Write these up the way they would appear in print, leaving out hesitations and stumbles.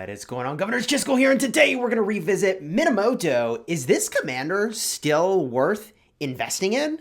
What is going on, Governor Chisgule here, and today we're going to revisit Minamoto. Is this commander still worth investing in?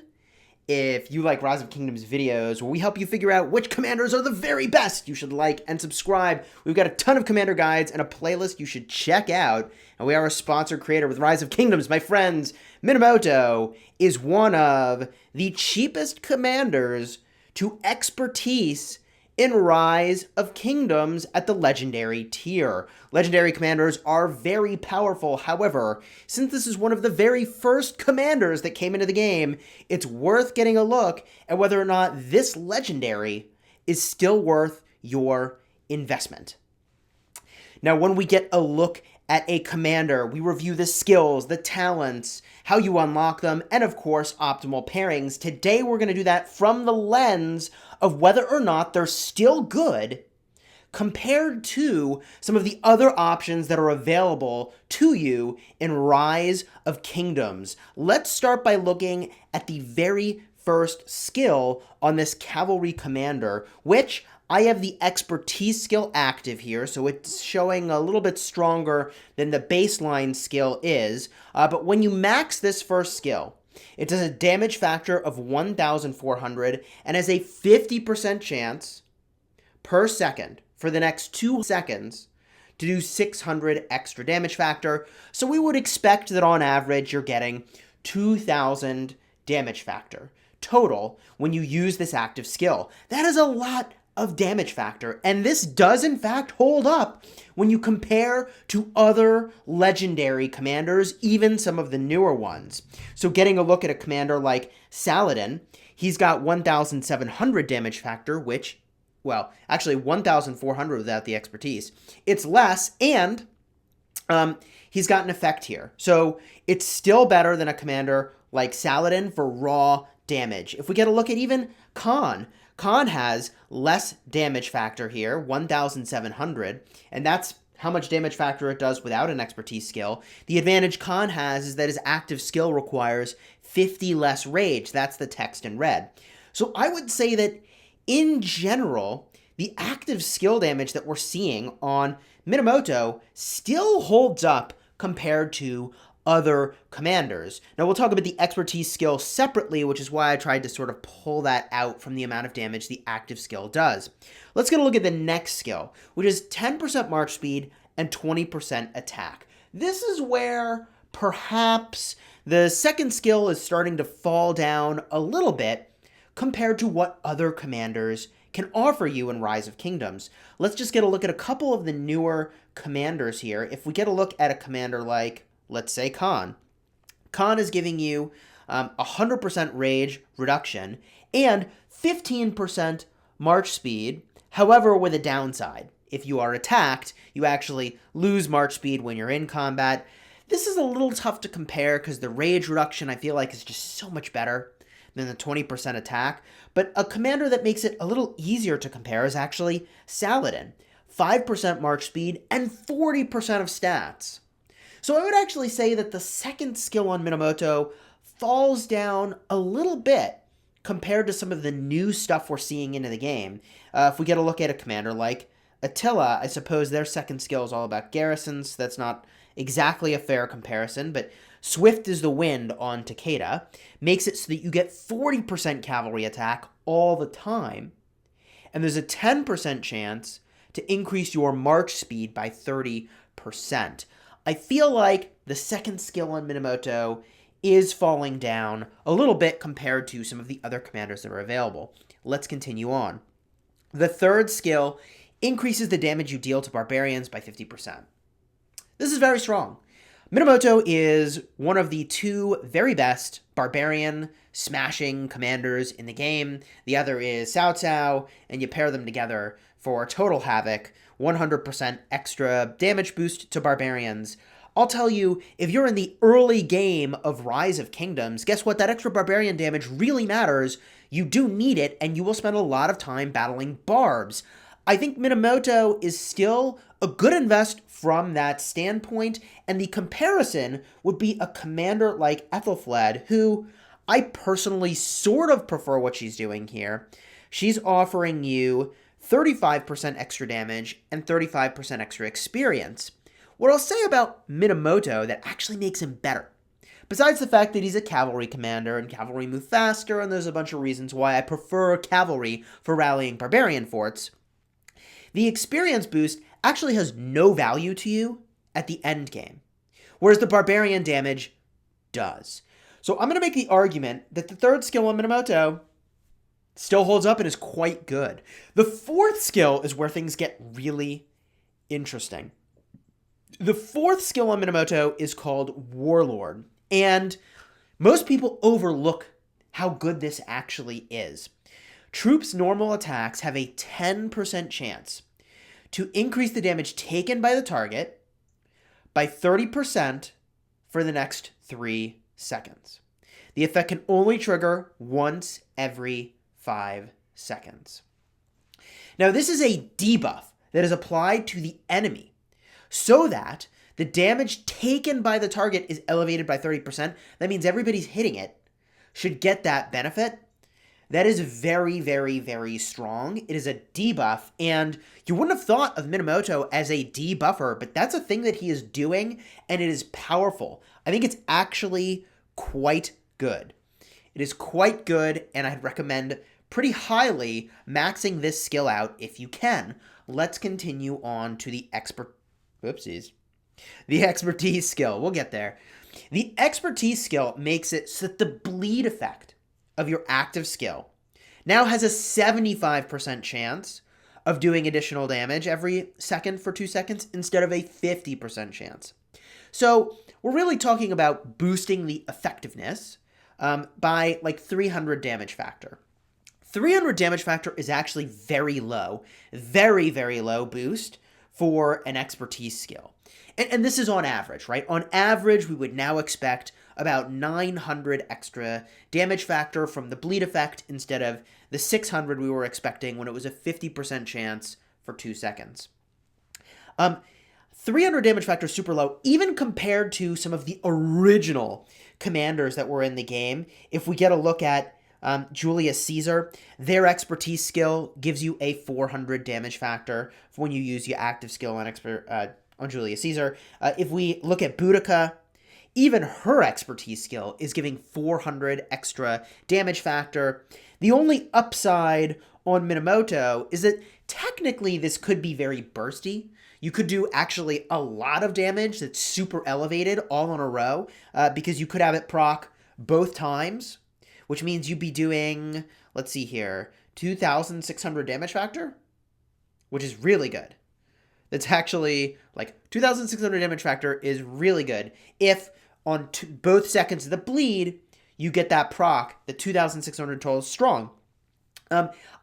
If you like Rise of Kingdoms videos where we help you figure out which commanders are the very best, you should like and subscribe. We've got a ton of commander guides and a playlist you should check out. And we are a sponsored creator with Rise of Kingdoms. My friends, Minamoto is one of the cheapest commanders to expertise in Rise of Kingdoms at the Legendary tier. Legendary commanders are very powerful. However, since this is one of the very first commanders that came into the game, it's worth getting a look at whether or not this Legendary is still worth your investment. Now, when we get a look at a commander, we review the skills, the talents, how you unlock them, and of course, optimal pairings. Today, we're going to do that from the lens of whether or not they're still good compared to some of the other options that are available to you in Rise of Kingdoms. Let's start by looking at the very first skill on this cavalry commander, which I have the expertise skill active here, so it's showing a little bit stronger than the baseline skill is. But when you max this first skill, it does a damage factor of 1,400 and has a 50% chance per second for the next 2 seconds to do 600 extra damage factor. So we would expect that on average you're getting 2,000 damage factor total when you use this active skill. That is a lot of damage factor, and this does in fact hold up when you compare to other legendary commanders, even some of the newer ones. So getting a look at a commander like Saladin, he's got 1,700 damage factor, which, well, actually 1,400 without the expertise. It's less, and he's got an effect here. So it's still better than a commander like Saladin for raw damage. If we get a look at even Khan has less damage factor here, 1,700, and that's how much damage factor it does without an expertise skill. The advantage Khan has is that his active skill requires 50 less rage. That's the text in red. So I would say that in general, the active skill damage that we're seeing on Minamoto still holds up compared to other commanders. Now, we'll talk about the expertise skill separately, which is why I tried to sort of pull that out from the amount of damage the active skill does. Let's get a look at the next skill, which is 10% march speed and 20% attack. This is where perhaps the second skill is starting to fall down a little bit compared to what other commanders can offer you in Rise of Kingdoms. Let's just get a look at a couple of the newer commanders here. If we get a look at a commander like, let's say, Khan. Khan is giving you 100% rage reduction and 15% march speed, however, with a downside. If you are attacked, you actually lose march speed when you're in combat. This is a little tough to compare because the rage reduction, I feel like, is just so much better than the 20% attack. But a commander that makes it a little easier to compare is actually Saladin. 5% march speed and 40% of stats. So I would actually say that the second skill on Minamoto falls down a little bit compared to some of the new stuff we're seeing into the game. If we get a look at a commander like Attila, I suppose their second skill is all about garrisons. That's not exactly a fair comparison, but Swift is the Wind on Takeda makes it so that you get 40% cavalry attack all the time, and there's a 10% chance to increase your march speed by 30%. I feel like the second skill on Minamoto is falling down a little bit compared to some of the other commanders that are available. Let's continue on. The third skill increases the damage you deal to barbarians by 50%. This is very strong. Minamoto is one of the two very best barbarian smashing commanders in the game. The other is Cao Cao, and you pair them together for total havoc, 100% extra damage boost to barbarians. I'll tell you, if you're in the early game of Rise of Kingdoms, guess what? That extra barbarian damage really matters. You do need it, and you will spend a lot of time battling barbs. I think Minamoto is still a good invest from that standpoint, and the comparison would be a commander like Ethelfled, who I personally sort of prefer what she's doing here. She's offering you 35% extra damage, and 35% extra experience. What I'll say about Minamoto that actually makes him better, besides the fact that he's a cavalry commander and cavalry move faster, and there's a bunch of reasons why I prefer cavalry for rallying barbarian forts, the experience boost actually has no value to you at the end game, whereas the barbarian damage does. So I'm going to make the argument that the third skill on Minamoto still holds up and is quite good. The fourth skill is where things get really interesting. The fourth skill on Minamoto is called Warlord, and most people overlook how good this actually is. Troops' normal attacks have a 10% chance to increase the damage taken by the target by 30% for the next 3 seconds. The effect can only trigger once every 5 seconds. Now, this is a debuff that is applied to the enemy so that the damage taken by the target is elevated by 30%. That means everybody's hitting it should get that benefit. That is very, very, very strong. It is a debuff, and you wouldn't have thought of Minamoto as a debuffer, but that's a thing that he is doing, and it is powerful. I think it's actually quite good. It is quite good, and I'd recommend pretty highly maxing this skill out if you can. Let's continue on to the the expertise skill. We'll get there. The expertise skill makes it so that the bleed effect of your active skill now has a 75% chance of doing additional damage every second for 2 seconds instead of a 50% chance. So we're really talking about boosting the effectiveness by like 300 damage factor. 300 damage factor is actually very low, very, very low boost for an expertise skill. And this is on average, right? On average, we would now expect about 900 extra damage factor from the bleed effect instead of the 600 we were expecting when it was a 50% chance for 2 seconds. 300 damage factor is super low, even compared to some of the original commanders that were in the game. If we get a look at Julius Caesar, their expertise skill gives you a 400 damage factor when you use your active skill on Julius Caesar. If we look at Boudica, even her expertise skill is giving 400 extra damage factor. The only upside on Minamoto is that technically this could be very bursty. You could do actually a lot of damage that's super elevated all in a row because you could have it proc both times, which means you'd be doing, let's see here, 2,600 damage factor, which is really good. That's actually, like, 2,600 damage factor is really good. If on both seconds of the bleed, you get that proc, the 2,600 total is strong.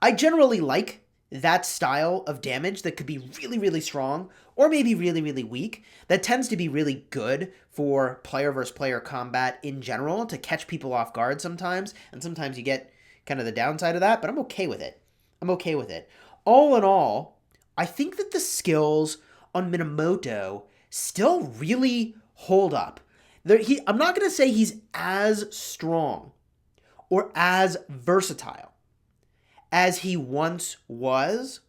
I generally like that style of damage that could be really, really strong, or maybe really, really weak. That tends to be really good for player versus player combat in general, to catch people off guard sometimes, and sometimes you get kind of the downside of that, but I'm okay with it. All in all, I think that the skills on Minamoto still really hold up. I'm not going to say he's as strong or as versatile as he once was,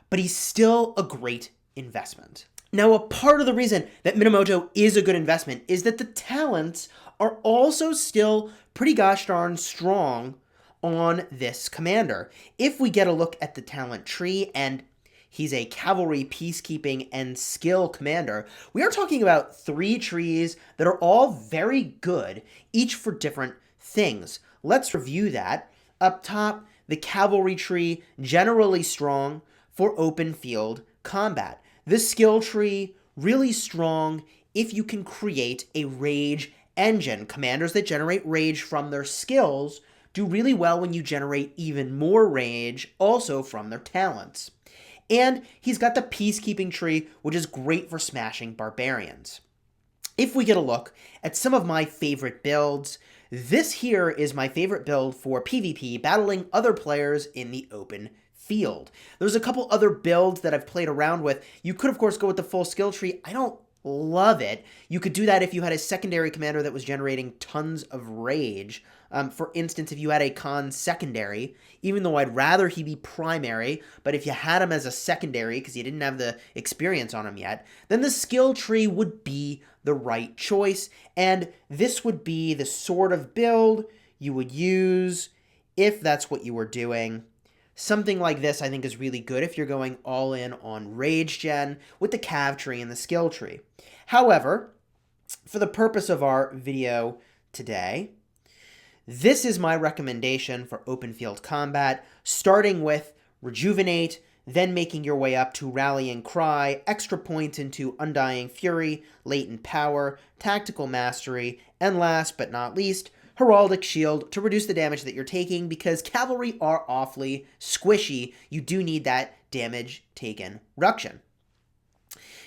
but he's still a great investment. Now, a part of the reason that Minamoto is a good investment is that the talents are also still pretty gosh darn strong on this commander. If we get a look at the talent tree, and he's a cavalry, peacekeeping, and skill commander, we are talking about 3 trees that are all very good, each for different things. Let's review that. Up top, the cavalry tree, generally strong for open field combat. The skill tree, really strong if you can create a rage engine. Commanders that generate rage from their skills do really well when you generate even more rage also from their talents. And he's got the peacekeeping tree, which is great for smashing barbarians. If we get a look at some of my favorite builds, this here is my favorite build for PvP, battling other players in the open field. There's a couple other builds that I've played around with. You could, of course, go with the full skill tree. I don't love it. You could do that if you had a secondary commander that was generating tons of rage. For instance, if you had a Khan secondary, even though I'd rather he be primary, but if you had him as a secondary because you didn't have the experience on him yet, then the skill tree would be the right choice, and this would be the sort of build you would use if that's what you were doing. Something like this I think is really good if you're going all in on rage gen with the cav tree and the skill tree. However, for the purpose of our video today, this is my recommendation for open field combat, starting with Rejuvenate, then making your way up to Rallying Cry, extra points into Undying Fury, Latent Power, Tactical Mastery, and last but not least, Heraldic Shield to reduce the damage that you're taking, because cavalry are awfully squishy. You do need that damage taken reduction.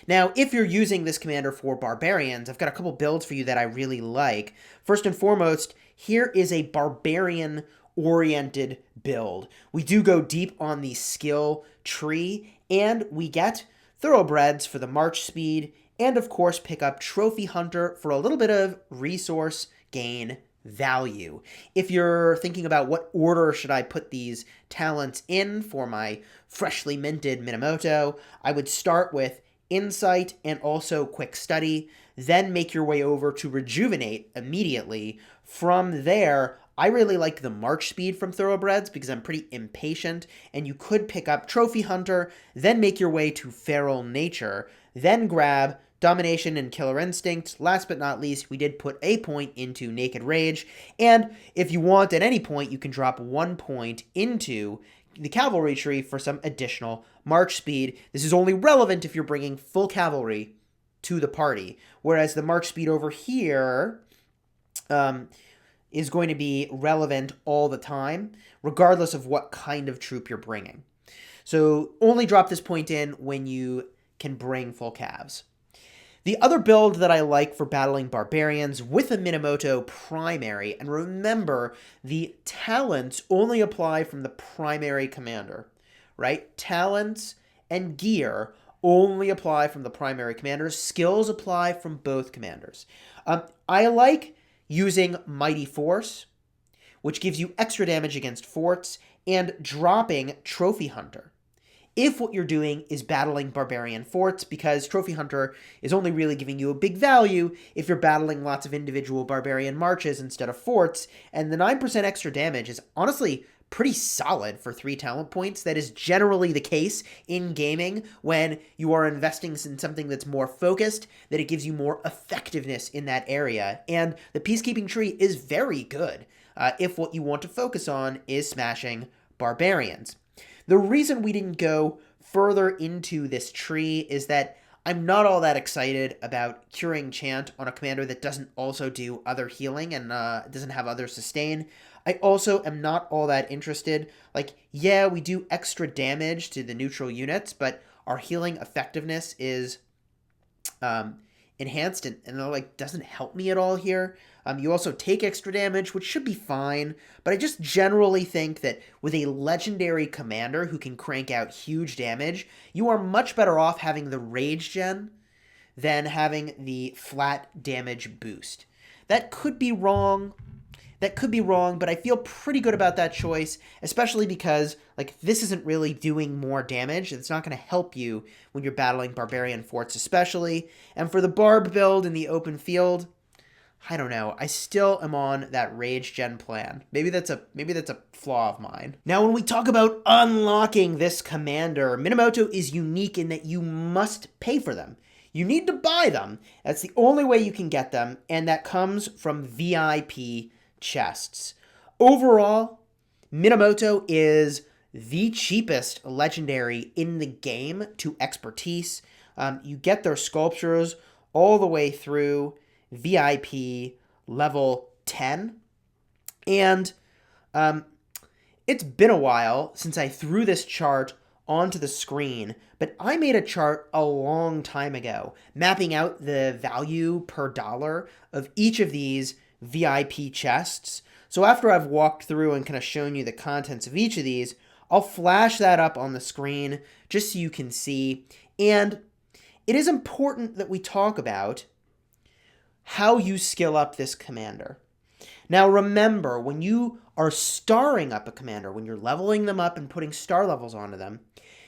Now, if you're using this commander for barbarians, I've got a couple builds for you that I really like. First and foremost, here is a barbarian-oriented build. We do go deep on the skill tree, and we get thoroughbreds for the march speed, and of course pick up Trophy Hunter for a little bit of resource gain value. If you're thinking about what order should I put these talents in for my freshly minted Minamoto, I would start with Insight and also Quick Study, then make your way over to Rejuvenate immediately. From there, I really like the march speed from thoroughbreds because I'm pretty impatient, and you could pick up Trophy Hunter, then make your way to Feral Nature, then grab Domination and Killer Instinct. Last but not least, we did put a point into Naked Rage, and if you want at any point, you can drop 1 point into the cavalry tree for some additional march speed. This is only relevant if you're bringing full cavalry to the party, whereas the march speed over here is going to be relevant all the time, regardless of what kind of troop you're bringing. So only drop this point in when you can bring full calves. The other build that I like for battling barbarians with a Minamoto primary, and remember, the talents only apply from the primary commander, right? Talents and gear only apply from the primary commander. Skills apply from both commanders. I like using Mighty Force, which gives you extra damage against forts, and dropping Trophy Hunter if what you're doing is battling barbarian forts, because Trophy Hunter is only really giving you a big value if you're battling lots of individual barbarian marches instead of forts, and the 9% extra damage is honestly pretty solid for 3 talent points. That is generally the case in gaming when you are investing in something that's more focused, that it gives you more effectiveness in that area, and the Peacekeeping tree is very good if what you want to focus on is smashing barbarians. The reason we didn't go further into this tree is that I'm not all that excited about curing Chant on a commander that doesn't also do other healing and doesn't have other sustain. I also am not all that interested. Like, yeah, we do extra damage to the neutral units, but our healing effectiveness is enhanced and like doesn't help me at all here. You also take extra damage, which should be fine, but I just generally think that with a legendary commander who can crank out huge damage, you are much better off having the rage gen than having the flat damage boost. That could be wrong, but I feel pretty good about that choice, especially because like this isn't really doing more damage. It's not going to help you when you're battling barbarian forts especially. And for the barb build in the open field, I don't know. I still am on that rage gen plan. Maybe that's a flaw of mine. Now, when we talk about unlocking this commander, Minamoto is unique in that you must pay for them. You need to buy them. That's the only way you can get them, and that comes from VIP chests. Overall, Minamoto is the cheapest legendary in the game to expertise. You get their sculptures all the way through VIP level 10, and it's been a while since I threw this chart onto the screen, but I made a chart a long time ago mapping out the value per dollar of each of these VIP chests. So after I've walked through and kind of shown you the contents of each of these, I'll flash that up on the screen just so you can see. And it is important that we talk about how you skill up this commander. Now remember, when you are starring up a commander, when you're leveling them up and putting star levels onto them,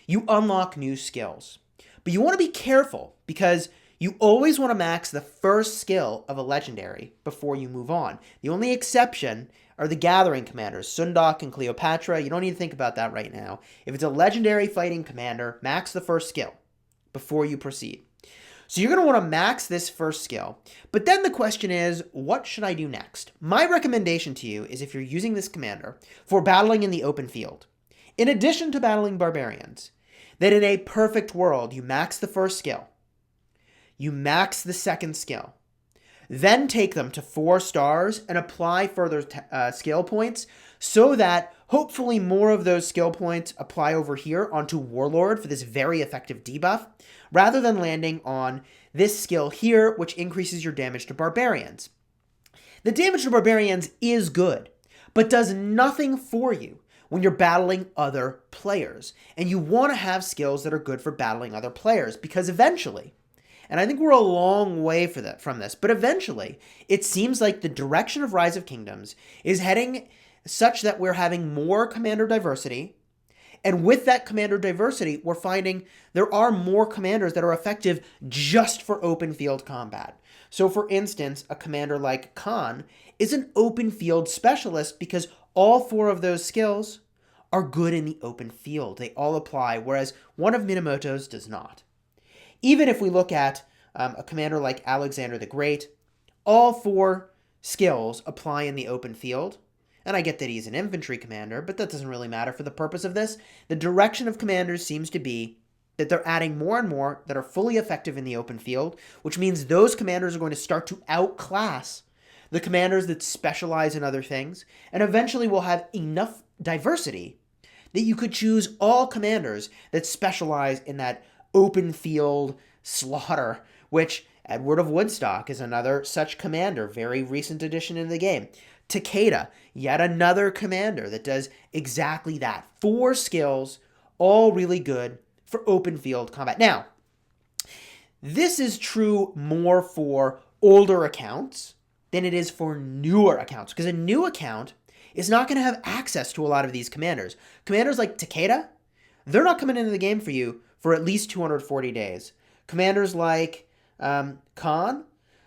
you unlock new skills. But you want to be careful because you always want to max the first skill of a legendary before you move on. The only exception are the gathering commanders, Sundok and Cleopatra. You don't need to think about that right now. If it's a legendary fighting commander, max the first skill before you proceed. So you're going to want to max this first skill. But then the question is, what should I do next? My recommendation to you is if you're using this commander for battling in the open field, in addition to battling barbarians, that in a perfect world, you max the first skill, you max the second skill, then take them to 4 stars and apply further skill points so that hopefully more of those skill points apply over here onto Warlord for this very effective debuff, rather than landing on this skill here, which increases your damage to barbarians. The damage to barbarians is good, but does nothing for you when you're battling other players. And you want to have skills that are good for battling other players, because eventually, and I think we're a long way from this, but eventually, it seems like the direction of Rise of Kingdoms is heading such that we're having more commander diversity. And with that commander diversity, we're finding there are more commanders that are effective just for open field combat. So for instance, a commander like Khan is an open field specialist because all 4 of those skills are good in the open field. They all apply, whereas one of Minamoto's does not. Even if we look at a commander like Alexander the Great, all 4 skills apply in the open field. And I get that he's an infantry commander, but that doesn't really matter for the purpose of this. The direction of commanders seems to be that they're adding more and more that are fully effective in the open field, which means those commanders are going to start to outclass the commanders that specialize in other things, and eventually we'll have enough diversity that you could choose all commanders that specialize in that open field slaughter, which Edward of Woodstock is another such commander, very recent addition in the game. Takeda, yet another commander that does exactly that. 4 skills, all really good for open field combat. Now, this is true more for older accounts than it is for newer accounts, because a new account is not going to have access to a lot of these commanders. Commanders like Takeda, they're not coming into the game for you for at least 240 days. Commanders like Khan,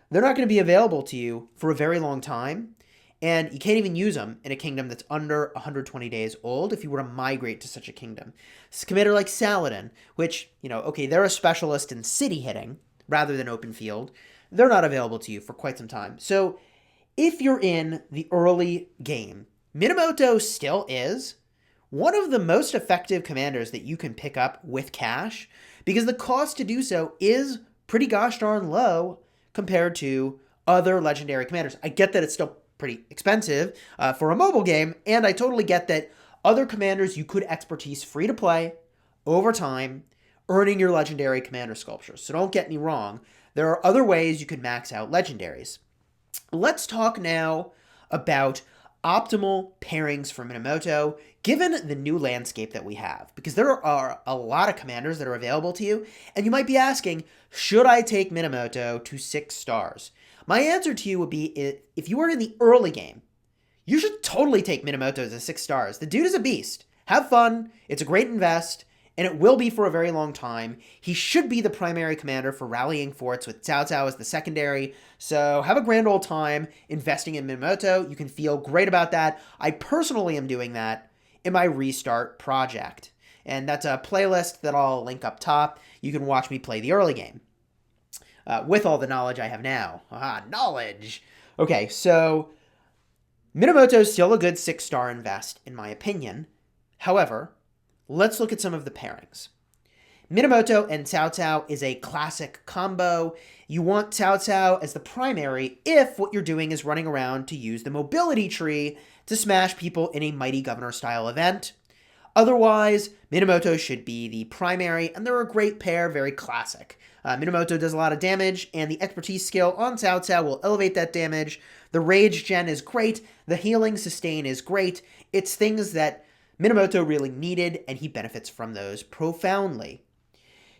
they're not going to be available to you for a very long time, and you can't even use them in a kingdom that's under 120 days old if you were to migrate to such a kingdom. It's a commander like Saladin, which, okay, they're a specialist in city hitting rather than open field. They're not available to you for quite some time. So if you're in the early game, Minamoto still is one of the most effective commanders that you can pick up with cash, because the cost to do so is pretty gosh darn low compared to other legendary commanders. I get that it's still pretty expensive for a mobile game, and I totally get that other commanders you could expertise free to play over time, earning your legendary commander sculptures. So don't get me wrong, there are other ways you can max out legendaries. Let's talk now about optimal pairings for Minamoto, given the new landscape that we have, because there are a lot of commanders that are available to you, and you might be asking, should I take Minamoto to 6 stars? My answer to you would be, if you are in the early game, you should totally take Minamoto to 6 stars. The dude is a beast. Have fun. It's a great invest, and it will be for a very long time. He should be the primary commander for rallying forts with Cao Cao as the secondary. So have a grand old time investing in Minamoto. You can feel great about that. I personally am doing that in my restart project. And that's a playlist that I'll link up top. You can watch me play the early game. With all the knowledge I have now. Knowledge! Okay, so Minamoto is still a good 6-star invest, in my opinion. However, let's look at some of the pairings. Minamoto and Cao Cao is a classic combo. You want Cao Cao as the primary if what you're doing is running around to use the mobility tree to smash people in a Mighty Governor style event. Otherwise, Minamoto should be the primary, and they're a great pair, very classic. Minamoto does a lot of damage, and the expertise skill on Cao Cao will elevate that damage. The rage gen is great. The healing sustain is great. It's things that Minamoto really needed, and he benefits from those profoundly.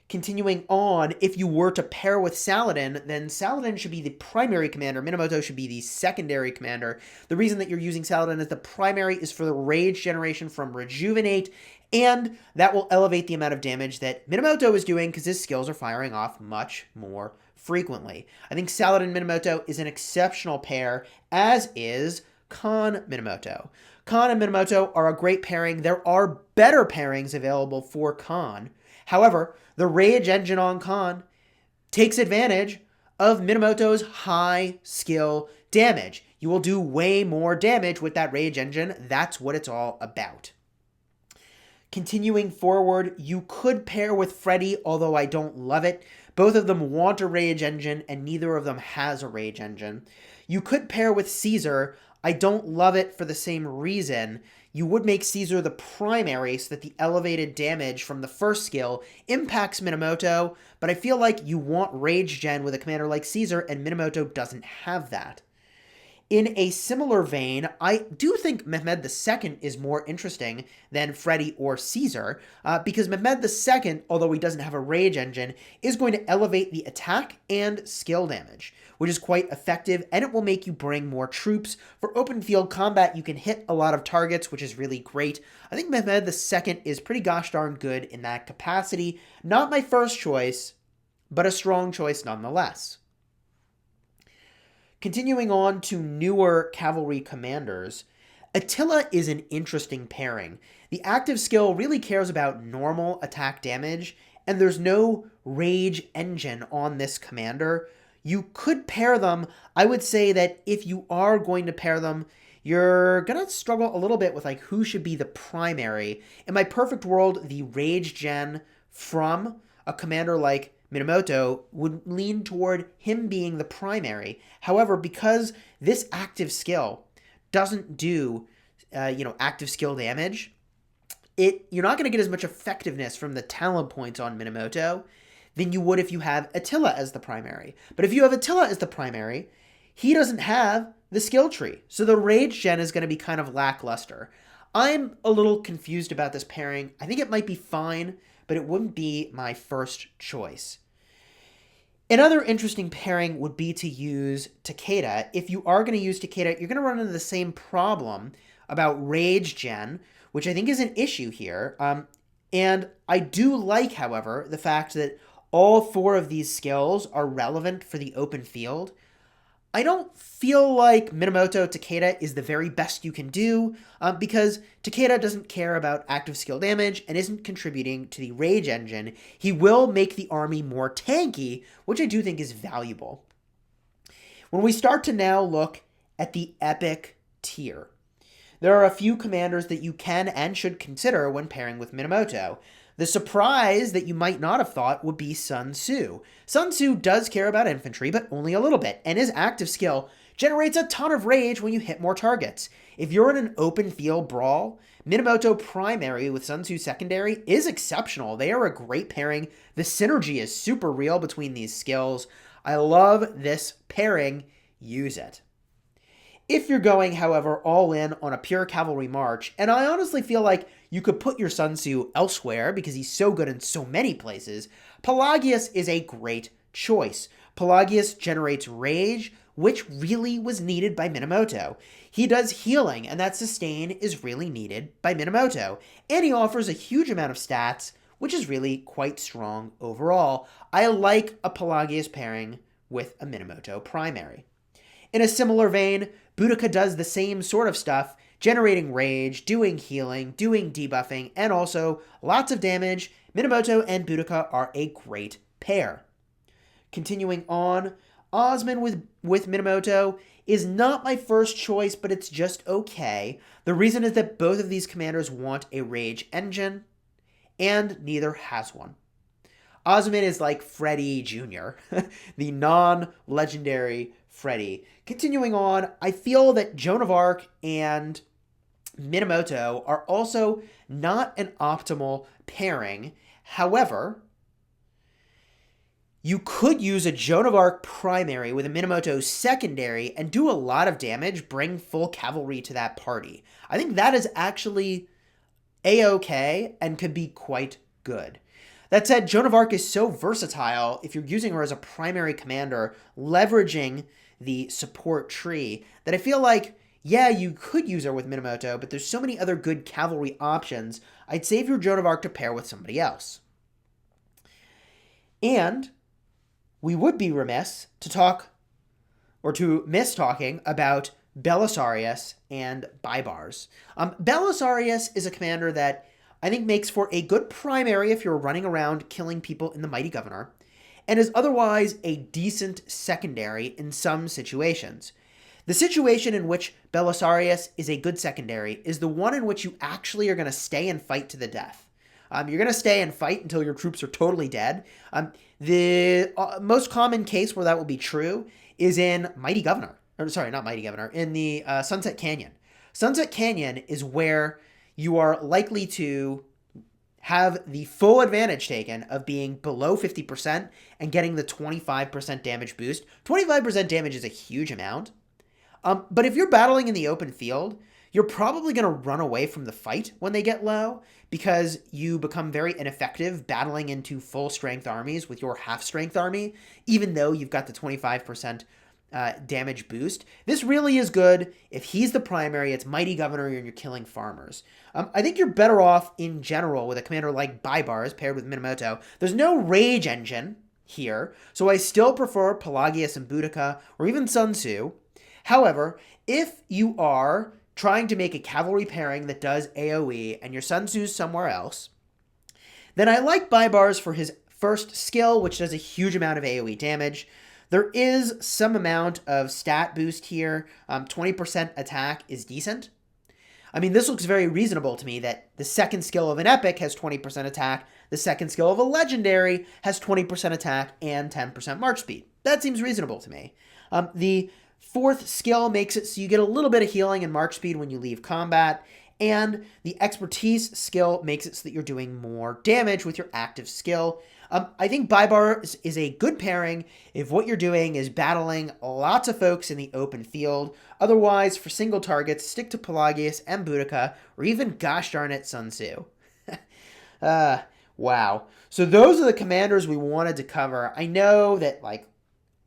Continuing on, if you were to pair with Saladin, then Saladin should be the primary commander. Minamoto should be the secondary commander. The reason that you're using Saladin as the primary is for the rage generation from Rejuvenate, and that will elevate the amount of damage that Minamoto is doing because his skills are firing off much more frequently. I think Saladin Minamoto is an exceptional pair, as is Khan Minamoto. Khan and Minamoto are a great pairing. There are better pairings available for Khan. However, the Rage Engine on Khan takes advantage of Minamoto's high skill damage. You will do way more damage with that Rage Engine. That's what it's all about. Continuing forward, you could pair with Freddy, although I don't love it. Both of them want a Rage Engine, and neither of them has a Rage Engine. You could pair with Caesar. I don't love it for the same reason. You would make Caesar the primary so that the elevated damage from the first skill impacts Minamoto, but I feel like you want Rage Gen with a commander like Caesar, and Minamoto doesn't have that. In a similar vein, I do think Mehmed II is more interesting than Freddy or Caesar, because Mehmed II, although he doesn't have a Rage Engine, is going to elevate the attack and skill damage, which is quite effective, and it will make you bring more troops. For open field combat, you can hit a lot of targets, which is really great. I think Mehmed II is pretty gosh darn good in that capacity. Not my first choice, but a strong choice nonetheless. Continuing on to newer cavalry commanders, Attila is an interesting pairing. The active skill really cares about normal attack damage, and there's no Rage Engine on this commander. You could pair them. I would say that if you are going to pair them, you're going to struggle a little bit with like who should be the primary. In my perfect world, the Rage Gen from a commander like Minamoto would lean toward him being the primary. However, because this active skill doesn't do, active skill damage, you're not going to get as much effectiveness from the talent points on Minamoto than you would if you have Attila as the primary. But if you have Attila as the primary, he doesn't have the skill tree. So the Rage Gen is going to be kind of lackluster. I'm a little confused about this pairing. I think it might be fine, but it wouldn't be my first choice. Another interesting pairing would be to use Takeda. If you are going to use Takeda, you're going to run into the same problem about Rage Gen, which I think is an issue here. And I do like, however, the fact that all four of these skills are relevant for the open field. I don't feel like Minamoto Takeda is the very best you can do, because Takeda doesn't care about active skill damage and isn't contributing to the Rage Engine. He will make the army more tanky, which I do think is valuable. When we start to now look at the epic tier, there are a few commanders that you can and should consider when pairing with Minamoto. The surprise that you might not have thought would be Sun Tzu. Sun Tzu does care about infantry, but only a little bit, and his active skill generates a ton of rage when you hit more targets. If you're in an open field brawl, Minamoto primary with Sun Tzu secondary is exceptional. They are a great pairing. The synergy is super real between these skills. I love this pairing. Use it. If you're going, however, all in on a pure cavalry march, and I honestly feel like you could put your Sun Tzu elsewhere because he's so good in so many places, Pelagius is a great choice. Pelagius generates rage, which really was needed by Minamoto. He does healing, and that sustain is really needed by Minamoto. And he offers a huge amount of stats, which is really quite strong overall. I like a Pelagius pairing with a Minamoto primary. In a similar vein, Boudica does the same sort of stuff, generating rage, doing healing, doing debuffing, and also lots of damage. Minamoto and Boudica are a great pair. Continuing on, Osman with Minamoto is not my first choice, but it's just okay. The reason is that both of these commanders want a Rage Engine, and neither has one. Osman is like Freddy Jr., the non-legendary Freddy. Continuing on, I feel that Joan of Arc and Minamoto are also not an optimal pairing. However, you could use a Joan of Arc primary with a Minamoto secondary and do a lot of damage, bring full cavalry to that party. I think that is actually a-okay and could be quite good. That said, Joan of Arc is so versatile if you're using her as a primary commander, leveraging the support tree, that I feel like, yeah, you could use her with Minamoto, but there's so many other good cavalry options, I'd save your Joan of Arc to pair with somebody else. And we would be remiss to talk, or to miss talking, about Belisarius and Baibars. Belisarius is a commander that I think makes for a good primary if you're running around killing people in the Mighty Governor, and is otherwise a decent secondary in some situations. The situation in which Belisarius is a good secondary is the one in which you actually are going to stay and fight to the death. You're going to stay and fight until your troops are totally dead. The most common case where that will be true is in Mighty Governor. Or, sorry, not Mighty Governor. In the Sunset Canyon. Sunset Canyon is where you are likely to have the full advantage taken of being below 50% and getting the 25% damage boost. 25% damage is a huge amount. But if you're battling in the open field, you're probably going to run away from the fight when they get low because you become very ineffective battling into full strength armies with your half strength army, even though you've got the 25% damage boost. This really is good if he's the primary, it's Mighty Governor, and you're killing farmers. I think you're better off in general with a commander like Baibars paired with Minamoto. There's no rage engine here, so I still prefer Pelagius and Boudica or even Sun Tzu. However, if you are trying to make a cavalry pairing that does AoE and your Sun Tzu's somewhere else, then I like Baibars for his first skill, which does a huge amount of AoE damage. There is some amount of stat boost here. 20% attack is decent. I mean, this looks very reasonable to me that the second skill of an epic has 20% attack, the second skill of a legendary has 20% attack and 10% march speed. That seems reasonable to me. The fourth skill makes it so you get a little bit of healing and march speed when you leave combat, and the expertise skill makes it so that you're doing more damage with your active skill. I think Baibars is a good pairing if what you're doing is battling lots of folks in the open field. Otherwise, for single targets, stick to Pelagius and Boudica, or even, gosh darn it, Sun Tzu. Wow. So those are the commanders we wanted to cover. I know that, like,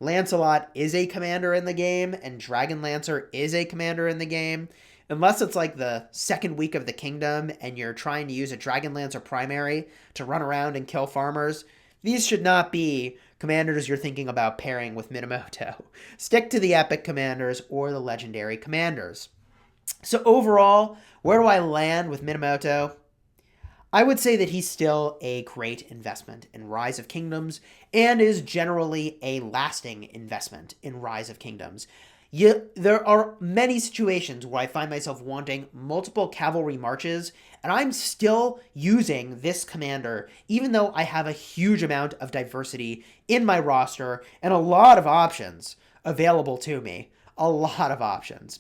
Lancelot is a commander in the game, and Dragon Lancer is a commander in the game. Unless it's like the second week of the kingdom and you're trying to use a Dragon Lancer primary to run around and kill farmers, these should not be commanders you're thinking about pairing with Minamoto. Stick to the epic commanders or the legendary commanders. So overall, where do I land with Minamoto? I would say that he's still a great investment in Rise of Kingdoms and is generally a lasting investment in Rise of Kingdoms. There are many situations where I find myself wanting multiple cavalry marches, and I'm still using this commander, even though I have a huge amount of diversity in my roster and a lot of options available to me. A lot of options.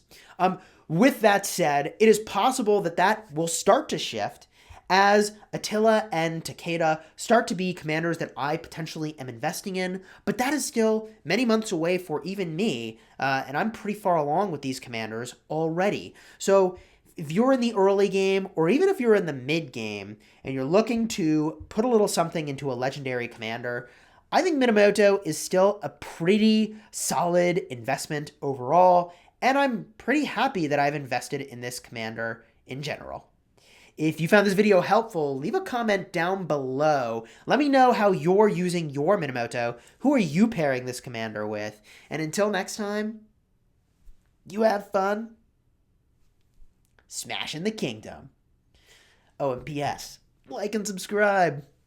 With that said, it is possible that that will start to shift as Attila and Takeda start to be commanders that I potentially am investing in, but that is still many months away for even me, and I'm pretty far along with these commanders already. So if you're in the early game, or even if you're in the mid game, and you're looking to put a little something into a legendary commander, I think Minamoto is still a pretty solid investment overall, and I'm pretty happy that I've invested in this commander in general. If you found this video helpful, leave a comment down below. Let me know how you're using your Minamoto. Who are you pairing this commander with? And until next time, you have fun smashing the kingdom. Oh, and P.S. like and subscribe.